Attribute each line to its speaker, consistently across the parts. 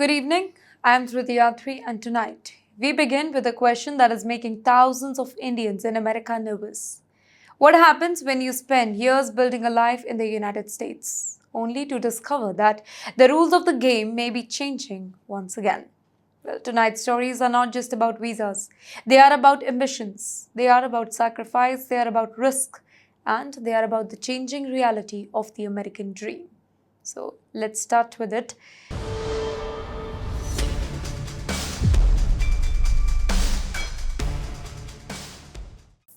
Speaker 1: Good evening. I am Driti and tonight we begin with a question that is making thousands of Indians in America nervous. What happens when you spend years building a life in the United States, only to discover that the rules of the game may be changing once again? Well, tonight's stories are not just about visas. They are about ambitions, they are about sacrifice, they are about risk, and they are about the changing reality of the American dream. So let's start with it.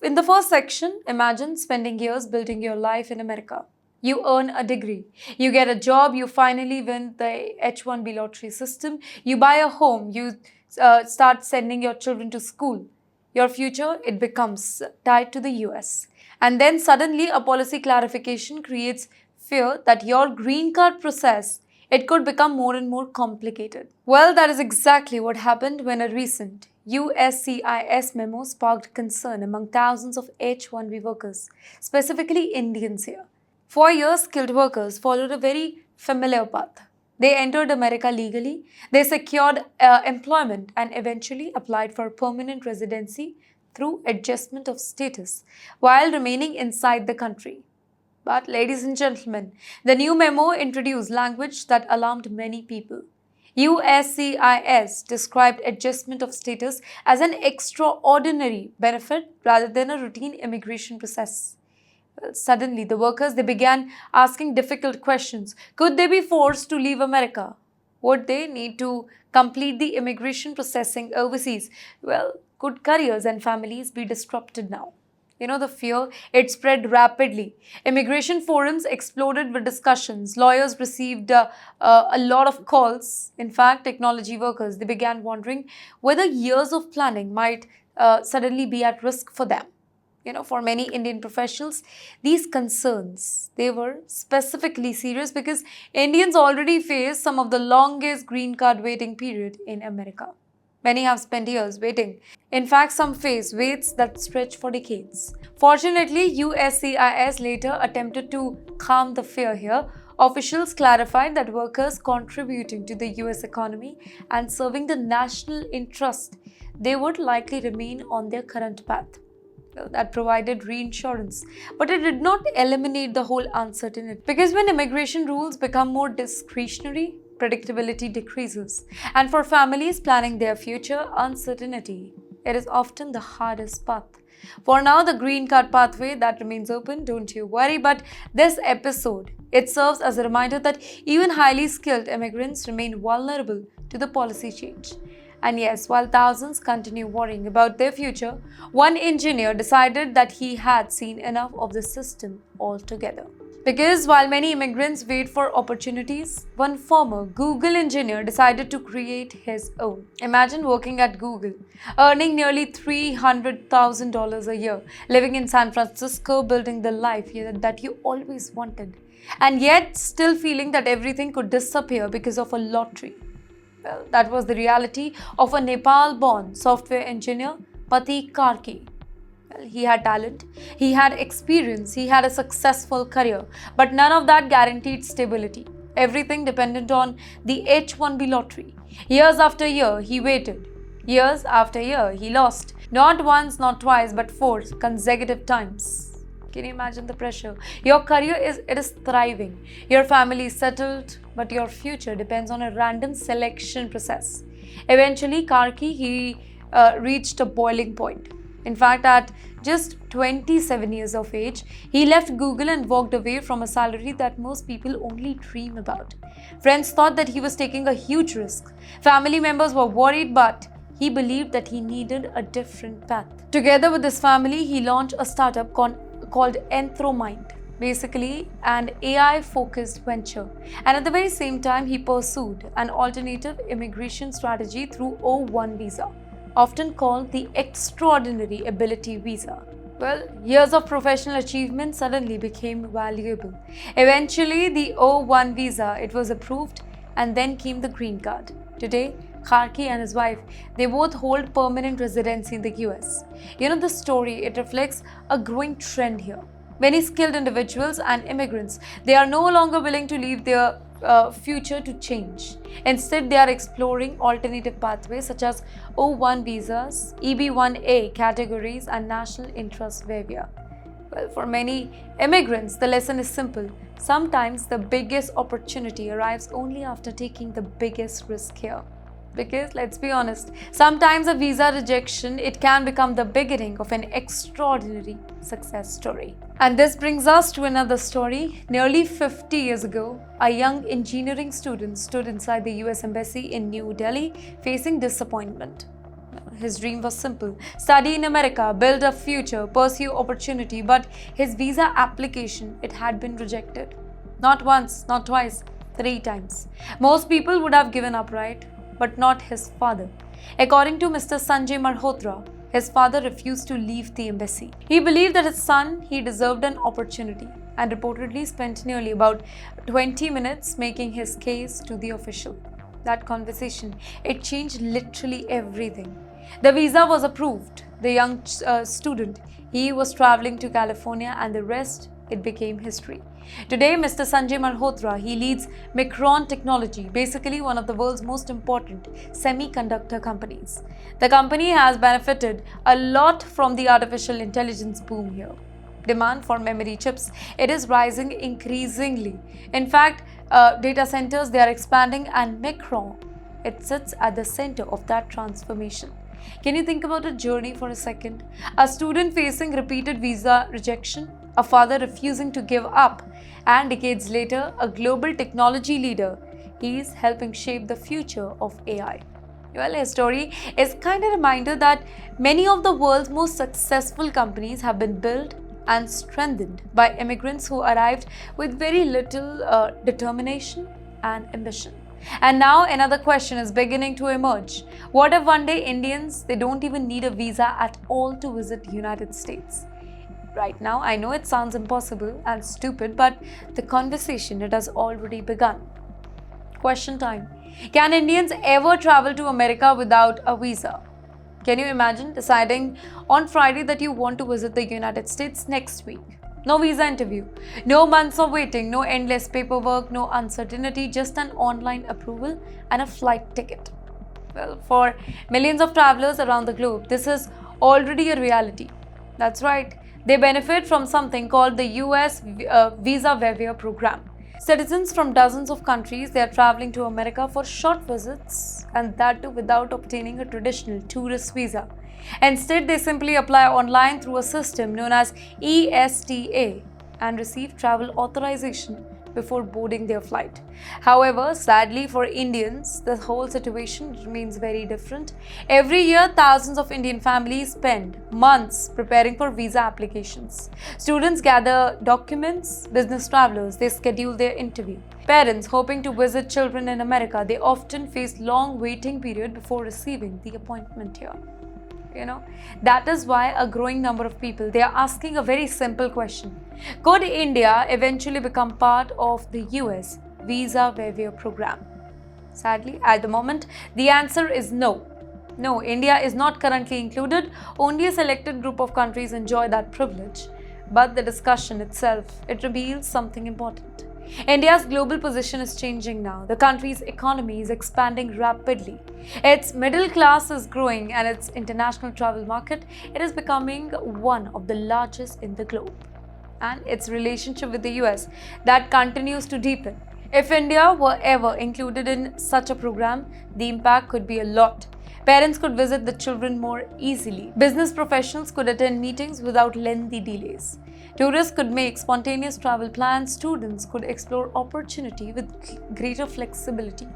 Speaker 1: In the first section, imagine spending years building your life in America. You earn a degree, you get a job, you finally win the H-1B lottery system, you buy a home, you start sending your children to school. Your future, it becomes tied to the US. And then suddenly a policy clarification creates fear that your green card process, it could become more and more complicated. Well, that is exactly what happened when a recent USCIS memo sparked concern among thousands of H-1B workers, specifically Indians here. For years, skilled workers followed a very familiar path. They entered America legally, they secured employment, and eventually applied for permanent residency through adjustment of status while remaining inside the country. But, ladies and gentlemen, the new memo introduced language that alarmed many people. USCIS described adjustment of status as an extraordinary benefit rather than a routine immigration process. Well, suddenly, the workers they began asking difficult questions. Could they be forced to leave America? Would they need to complete the immigration processing overseas? Well, could careers and families be disrupted now? The fear, it spread rapidly. Immigration forums exploded with discussions. Lawyers received a lot of calls. In fact, technology workers, they began wondering whether years of planning might suddenly be at risk for them. For many Indian professionals, these concerns, they were specifically serious because Indians already face some of the longest green card waiting period in America. Many have spent years waiting. In fact, some face waits that stretch for decades. Fortunately, USCIS later attempted to calm the fear here. Officials clarified that workers contributing to the US economy and serving the national interest, they would likely remain on their current path. Well, that provided reinsurance, but it did not eliminate the whole uncertainty. Because when immigration rules become more discretionary, predictability decreases. And for families planning their future, uncertainty, it is often the hardest path. For now, the green card pathway that remains open, don't you worry. But this episode, it serves as a reminder that even highly skilled immigrants remain vulnerable to the policy change. And yes, while thousands continue worrying about their future, one engineer decided that he had seen enough of the system altogether. Because while many immigrants wait for opportunities, one former Google engineer decided to create his own. Imagine working at Google, earning nearly $300,000 a year, living in San Francisco, building the life that you always wanted, and yet still feeling that everything could disappear because of a lottery. Well, that was the reality of a Nepal-born software engineer, Pati Karki. He had talent, he had experience, he had a successful career, but none of that guaranteed stability. Everything depended on the H-1B lottery. Years after year, he waited. Years after year, he lost. Not once, not twice, but 4 consecutive times. Can you imagine the pressure? Your career is thriving. Your family is settled, but your future depends on a random selection process. Eventually, Karki, he reached a boiling point. In fact, at just 27 years of age, he left Google and walked away from a salary that most people only dream about. Friends thought that he was taking a huge risk. Family members were worried, but he believed that he needed a different path. Together with his family, he launched a startup called Anthromind, basically an AI-focused venture. And at the very same time, he pursued an alternative immigration strategy through O1 visa, often called the Extraordinary Ability Visa. Well, years of professional achievement suddenly became valuable. Eventually, the O1 visa, it was approved, and then came the green card. Today, Karki and his wife, they both hold permanent residency in the US. The story, it reflects a growing trend here. Many skilled individuals and immigrants, they are no longer willing to leave their future to change. Instead, they are exploring alternative pathways such as O1 visas, EB1A categories, and national interest waiver. Well, for many immigrants, the lesson is simple. Sometimes the biggest opportunity arrives only after taking the biggest risk here. Because let's be honest, sometimes a visa rejection, it can become the beginning of an extraordinary success story. And this brings us to another story. Nearly 50 years ago, a young engineering student stood inside the US Embassy in New Delhi facing disappointment. His dream was simple: study in America, build a future, pursue opportunity, but his visa application, it had been rejected. Not once, not twice, 3 times. Most people would have given up, right? But not his father. According to Mr. Sanjay Malhotra, his father refused to leave the embassy. He believed that his son, he deserved an opportunity, and reportedly spent nearly about 20 minutes making his case to the official. That conversation, it changed literally everything. The visa was approved. The young student, he was traveling to California, and the rest, it became history. Today, Mr. Sanjay Malhotra, he leads Micron Technology, basically one of the world's most important semiconductor companies. The company has benefited a lot from the artificial intelligence boom here. Demand for memory chips, it is rising increasingly. In fact, data centers, they are expanding, and Micron, it sits at the center of that transformation. Can you think about a journey for a second? A student facing repeated visa rejection, a father refusing to give up, and decades later, a global technology leader. He is helping shape the future of AI. Well, his story is kind of a reminder that many of the world's most successful companies have been built and strengthened by immigrants who arrived with very little determination and ambition. And now another question is beginning to emerge. What if one day Indians, they don't even need a visa at all to visit the United States? Right now, I know it sounds impossible and stupid, but the conversation, it has already begun. Question time. Can Indians ever travel to America without a visa? Can you imagine deciding on Friday that you want to visit the United States next week? No visa interview, no months of waiting, no endless paperwork, no uncertainty, just an online approval and a flight ticket. Well, for millions of travelers around the globe, this is already a reality. That's right. They benefit from something called the US Visa Waiver program. Citizens from dozens of countries, they are traveling to America for short visits, and that too without obtaining a traditional tourist visa. Instead, they simply apply online through a system known as ESTA and receive travel authorization before boarding their flight. However, sadly for Indians, the whole situation remains very different. Every year, thousands of Indian families spend months preparing for visa applications. Students gather documents, business travelers, they schedule their interview. Parents hoping to visit children in America, they often face long waiting period before receiving the appointment here. That is why a growing number of people, they are asking a very simple question. Could India eventually become part of the US Visa Waiver program? Sadly, at the moment, the answer is no. No, India is not currently included. Only a selected group of countries enjoy that privilege. But the discussion itself, it reveals something important. India's global position is changing now. The country's economy is expanding rapidly. Its middle class is growing, and its international travel market, it is becoming one of the largest in the globe. And its relationship with the US, that continues to deepen. If India were ever included in such a program, the impact could be a lot. Parents could visit the children more easily. Business professionals could attend meetings without lengthy delays. Tourists could make spontaneous travel plans. Students could explore opportunity with greater flexibility.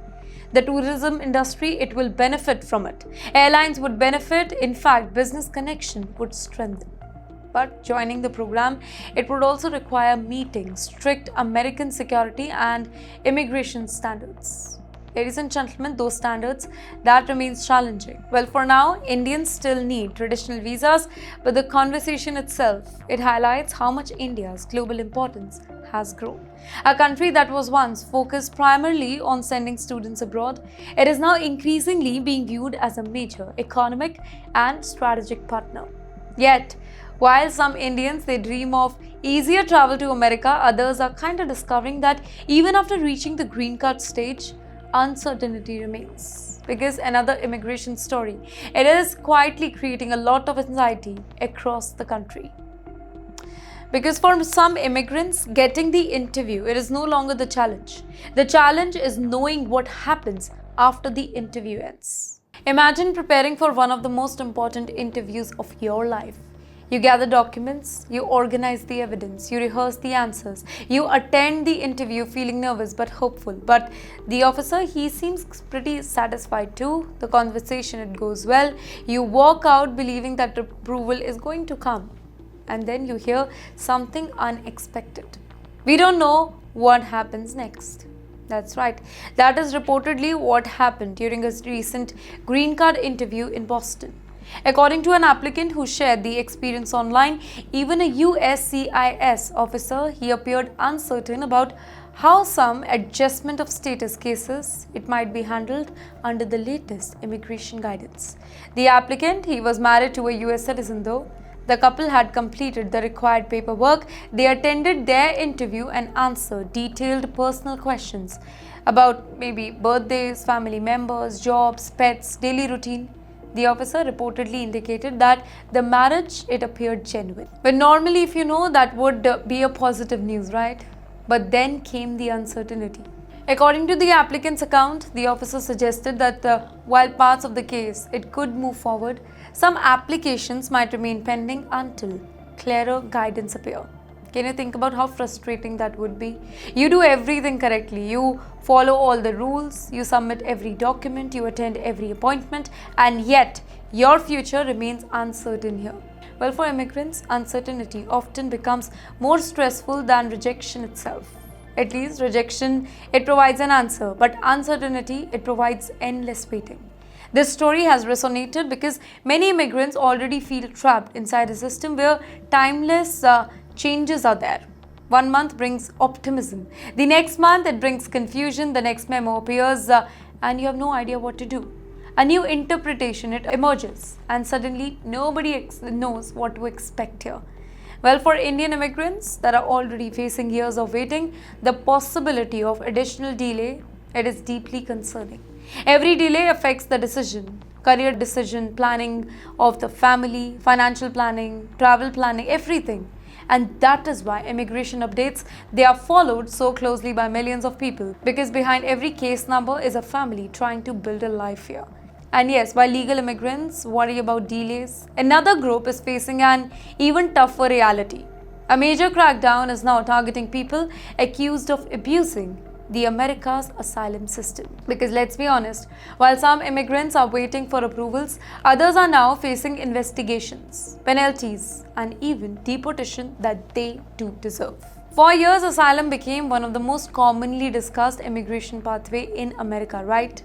Speaker 1: The tourism industry, it will benefit from it. Airlines would benefit. In fact, business connection would strengthen. But joining the program, it would also require meeting strict American security and immigration standards. Ladies and gentlemen, those standards, that remains challenging. Well, for now, Indians still need traditional visas, but the conversation itself, it highlights how much India's global importance has grown. A country that was once focused primarily on sending students abroad, it is now increasingly being viewed as a major economic and strategic partner. Yet, While some Indians they dream of easier travel to America, others are kind of discovering that even after reaching the green card stage, uncertainty remains. Because another immigration story, it is quietly creating a lot of anxiety across the country. Because for some immigrants, getting the interview, it is no longer the challenge. The challenge is knowing what happens after the interview ends. Imagine preparing for one of the most important interviews of your life. You gather documents, you organize the evidence, you rehearse the answers, you attend the interview feeling nervous but hopeful. But the officer, he seems pretty satisfied too. The conversation, it goes well. You walk out believing that approval is going to come. And then you hear something unexpected. We don't know what happens next. That's right. That is reportedly what happened during a recent green card interview in Boston. According to an applicant who shared the experience online, even a USCIS officer, he appeared uncertain about how some adjustment of status cases it might be handled under the latest immigration guidance. The applicant, he was married to a US citizen though. The couple had completed the required paperwork. They attended their interview and answered detailed personal questions about maybe birthdays, family members, jobs, pets, daily routine. The officer reportedly indicated that the marriage, it appeared genuine. But normally, if you know, that would be a positive news, right? But then came the uncertainty. According to the applicant's account, the officer suggested that while parts of the case it could move forward, some applications might remain pending until clearer guidance appear. Can you think about how frustrating that would be? You do everything correctly. You follow all the rules, you submit every document, you attend every appointment, and yet your future remains uncertain here. Well, for immigrants, uncertainty often becomes more stressful than rejection itself. At least rejection, it provides an answer, but uncertainty, it provides endless waiting. This story has resonated because many immigrants already feel trapped inside a system where timeless changes are there. 1 month brings optimism. The next month, it brings confusion. The next memo appears and you have no idea what to do. A new interpretation, it emerges, and suddenly nobody knows what to expect here. Well, for Indian immigrants that are already facing years of waiting, the possibility of additional delay, it is deeply concerning. Every delay affects the decision, career decision, planning of the family, financial planning, travel planning, everything. And that is why immigration updates, they are followed so closely by millions of people, because behind every case number is a family trying to build a life here. And yes, while legal immigrants worry about delays, another group is facing an even tougher reality. A major crackdown is now targeting people accused of abusing the America's asylum system. Because let's be honest, while some immigrants are waiting for approvals, others are now facing investigations, penalties, and even deportation that they do deserve. For years, asylum became one of the most commonly discussed immigration pathway in America, right?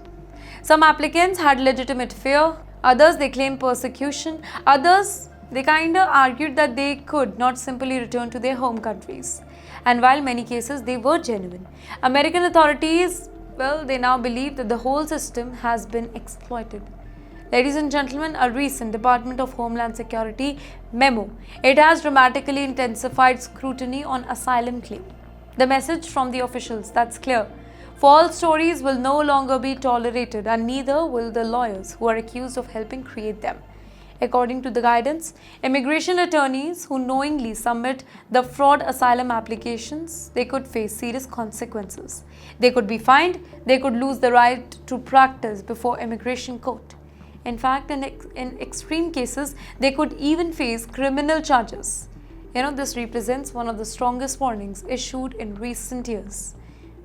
Speaker 1: Some applicants had legitimate fear, others they claimed persecution, others they kinda argued that they could not simply return to their home countries. And while many cases they were genuine, American authorities, well, they now believe that the whole system has been exploited. Ladies and gentlemen, a recent Department of Homeland Security memo, it has dramatically intensified scrutiny on asylum claim. The message from the officials, that's clear. False stories will no longer be tolerated, and neither will the lawyers who are accused of helping create them. According to the guidance, immigration attorneys who knowingly submit the fraud asylum applications, they could face serious consequences. They could be fined, they could lose the right to practice before immigration court. In fact, in extreme cases, they could even face criminal charges. This represents one of the strongest warnings issued in recent years.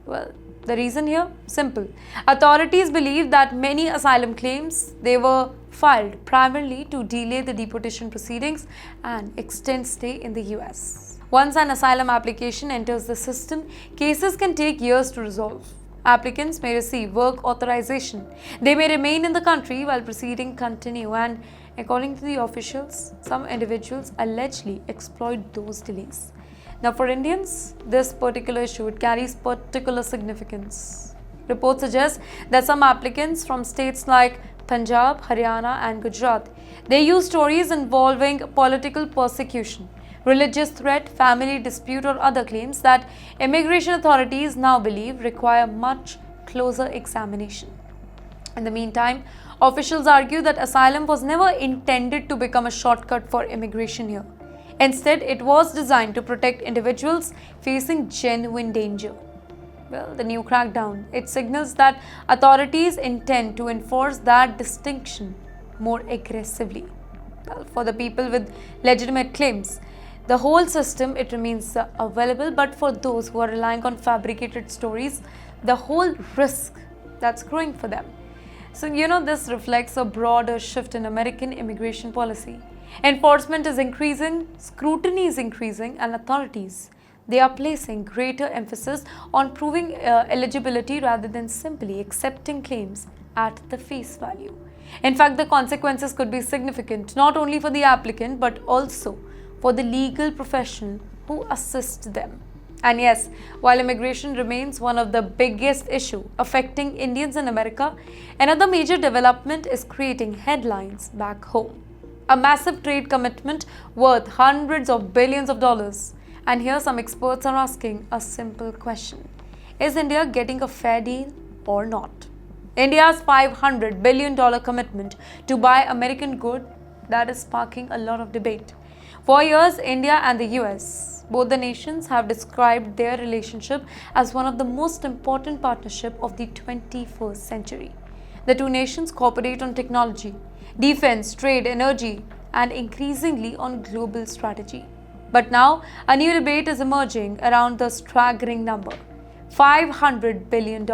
Speaker 1: Well, the reason here? Simple. Authorities believe that many asylum claims, they were filed primarily to delay the deportation proceedings and extend stay in the US. Once an asylum application enters the system, cases can take years to resolve. Applicants may receive work authorization. They may remain in the country while proceedings continue, and according to the officials, some individuals allegedly exploit those delays. Now, for Indians, this particular issue, it carries particular significance. Reports suggest that some applicants from states like Punjab, Haryana, and Gujarat. They use stories involving political persecution, religious threat, family dispute, or other claims that immigration authorities now believe require much closer examination. In the meantime, officials argue that asylum was never intended to become a shortcut for immigration here. Instead, it was designed to protect individuals facing genuine danger. Well, the new crackdown, it signals that authorities intend to enforce that distinction more aggressively. Well, for the people with legitimate claims, the whole system, it remains available, but for those who are relying on fabricated stories, the whole risk that's growing for them. So, this reflects a broader shift in American immigration policy. Enforcement is increasing, scrutiny is increasing, and authorities, they are placing greater emphasis on proving eligibility rather than simply accepting claims at the face value. In fact, the consequences could be significant not only for the applicant but also for the legal professional who assist them. And yes, while immigration remains one of the biggest issues affecting Indians in America, another major development is creating headlines back home. A massive trade commitment worth hundreds of billions of dollars. And here some experts are asking a simple question. Is India getting a fair deal or not? India's $500 billion commitment to buy American goods, that is sparking a lot of debate. For years, India and the US, both the nations have described their relationship as one of the most important partnerships of the 21st century. The two nations cooperate on technology, defense, trade, energy, and increasingly on global strategy. But now, a new debate is emerging around the staggering number, $500 billion.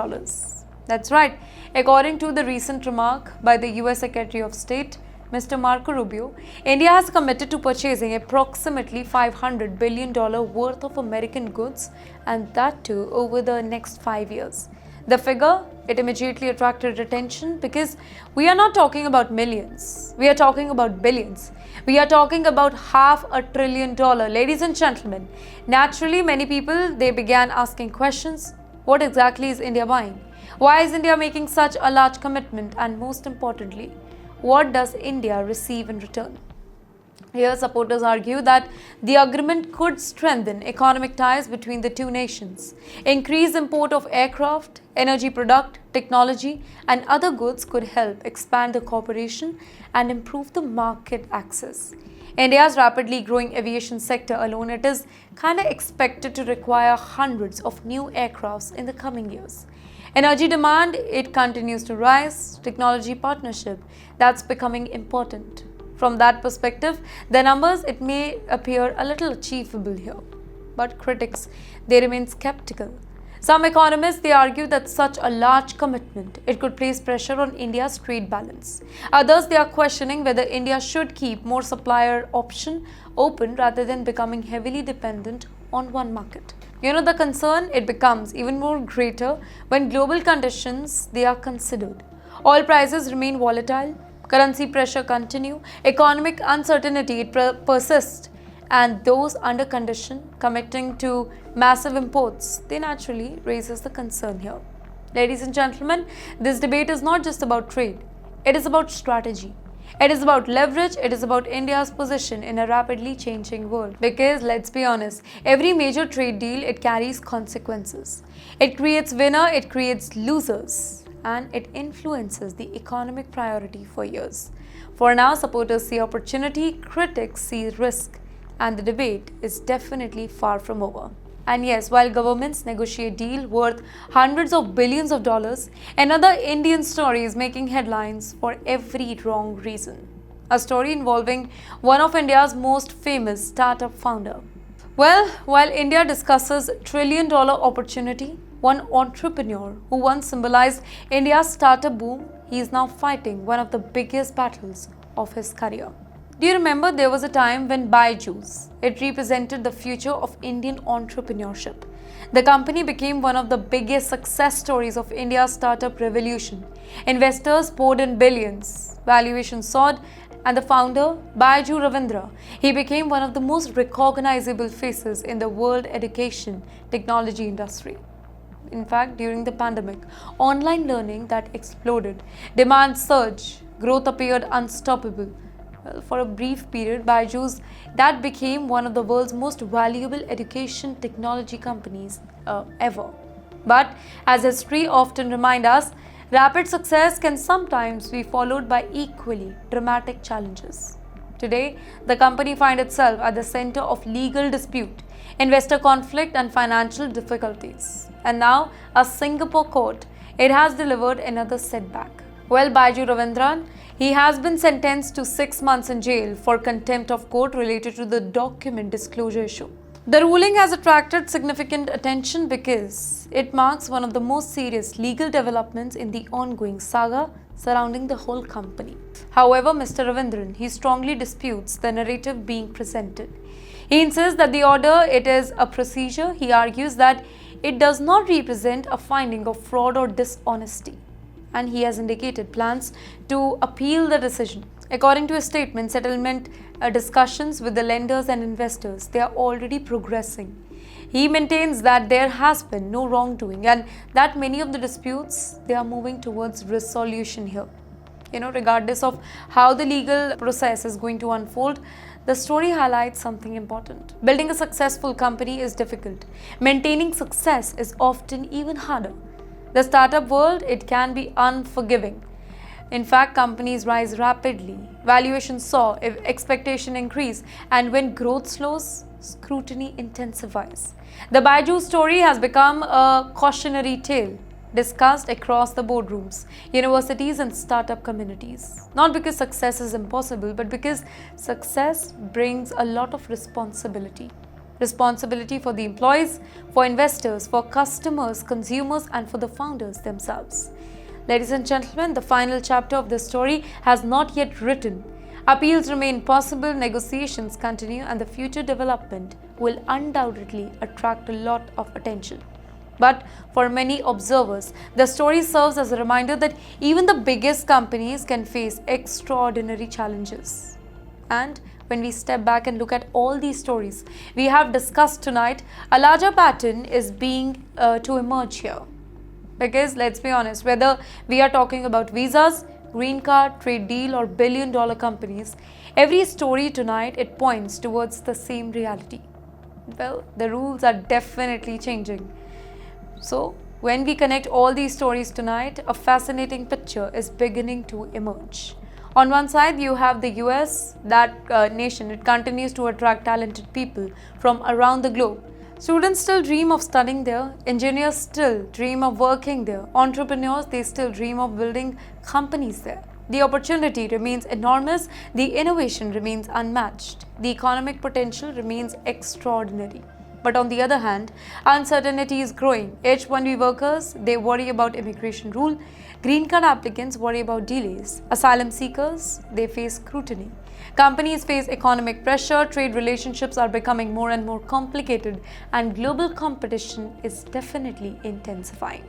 Speaker 1: That's right. According to the recent remark by the US Secretary of State, Mr. Marco Rubio, India has committed to purchasing approximately $500 billion worth of American goods, and that too over the next 5 years. The figure, it immediately attracted attention because we are not talking about millions. We are talking about billions. We are talking about $500 billion, ladies and gentlemen. Naturally, many people, they began asking questions. What exactly is India buying? Why is India making such a large commitment? And most importantly, what does India receive in return? Here, supporters argue that the agreement could strengthen economic ties between the two nations. Increased import of aircraft, energy product, technology, and other goods could help expand the cooperation and improve the market access. India's rapidly growing aviation sector alone, it is kind of expected to require hundreds of new aircrafts in the coming years. Energy demand, it continues to rise. Technology partnership, that's becoming important. From that perspective, the numbers, it may appear a little achievable here. But critics, they remain skeptical. Some economists, they argue that such a large commitment, it could place pressure on India's trade balance. Others, they are questioning whether India should keep more supplier option open rather than becoming heavily dependent on one market. The concern, it becomes even more greater when global conditions, they are considered. Oil prices remain volatile, currency pressure continue, economic uncertainty, it persists, and those under condition committing to massive imports, they naturally raises the concern here. Ladies and gentlemen, this debate is not just about trade, it is about strategy. It is about leverage, it is about India's position in a rapidly changing world. Because let's be honest, every major trade deal, it carries consequences. It creates winner, it creates losers, and it influences the economic priority for years. For now, supporters see opportunity, critics see risk, and the debate is definitely far from over. And yes, while governments negotiate deals worth hundreds of billions of dollars, another Indian story is making headlines for every wrong reason. A story involving one of India's most famous startup founder. Well, while India discusses trillion-dollar opportunity, one entrepreneur who once symbolized India's startup boom, he is now fighting one of the biggest battles of his career. Do you remember there was a time when Byju, it represented the future of Indian entrepreneurship. The company became one of the biggest success stories of India's startup revolution. Investors poured in billions, valuation soared, and the founder, Byju Ravindra, he became one of the most recognizable faces in the world education technology industry. In fact, during the pandemic, online learning that exploded, demand surged, Growth appeared unstoppable. Well, for a brief period, Byju's that became one of the world's most valuable education technology companies ever. But as history often reminds us, rapid success can sometimes be followed by equally dramatic challenges. Today, the company finds itself at the center of legal dispute, investor conflict, and financial difficulties. And now, a Singapore court, it has delivered another setback. Well, Byju Ravindran, he has been sentenced to 6 months in jail for contempt of court related to the document disclosure issue. The ruling has attracted significant attention because it marks one of the most serious legal developments in the ongoing saga surrounding the whole company. However, Mr. Ravindran, he strongly disputes the narrative being presented. He insists that the order, it is a procedure. He argues that it does not represent a finding of fraud or dishonesty, and he has indicated plans to appeal the decision. According to his statement, settlement discussions with the lenders and investors, they are already progressing. He maintains that there has been no wrongdoing and that many of the disputes, they are moving towards resolution here. Regardless of how the legal process is going to unfold, the story highlights something important. Building a successful company is difficult. Maintaining success is often even harder. The startup world, it can be unforgiving. In fact, companies rise rapidly, valuations soar, expectation increase, and when growth slows, scrutiny intensifies. The Byju story has become a cautionary tale discussed across the boardrooms, universities, and startup communities. Not because success is impossible, but because success brings a lot of responsibility. Responsibility for the employees, for investors, for customers, consumers, and for the founders themselves. Ladies and gentlemen, the final chapter of this story has not yet written. Appeals remain possible, negotiations continue, and the future development will undoubtedly attract a lot of attention. But for many observers, the story serves as a reminder that even the biggest companies can face extraordinary challenges. And when we step back and look at all these stories we have discussed tonight, a larger pattern is being to emerge here. Because let's be honest, whether we are talking about visas, green card, trade deal, or billion-dollar companies, every story tonight, it points towards the same reality. Well, the rules are definitely changing. So, when we connect all these stories tonight, a fascinating picture is beginning to emerge. On one side, you have the US, that nation, it continues to attract talented people from around the globe. Students still dream of studying there, engineers still dream of working there, entrepreneurs, they still dream of building companies there. The opportunity remains enormous, the innovation remains unmatched, the economic potential remains extraordinary. But on the other hand, uncertainty is growing. H-1B workers, they worry about immigration rule. Green card applicants worry about delays. Asylum seekers, they face scrutiny. Companies face economic pressure, trade relationships are becoming more and more complicated, and global competition is definitely intensifying.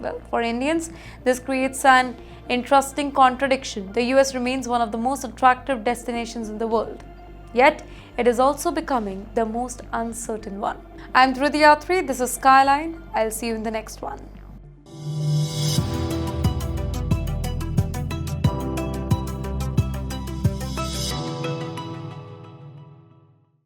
Speaker 1: Well, for Indians, this creates an interesting contradiction. The US remains one of the most attractive destinations in the world. Yet, it is also becoming the most uncertain one. I'm Driti, this is Skyline. I'll see you in the next one.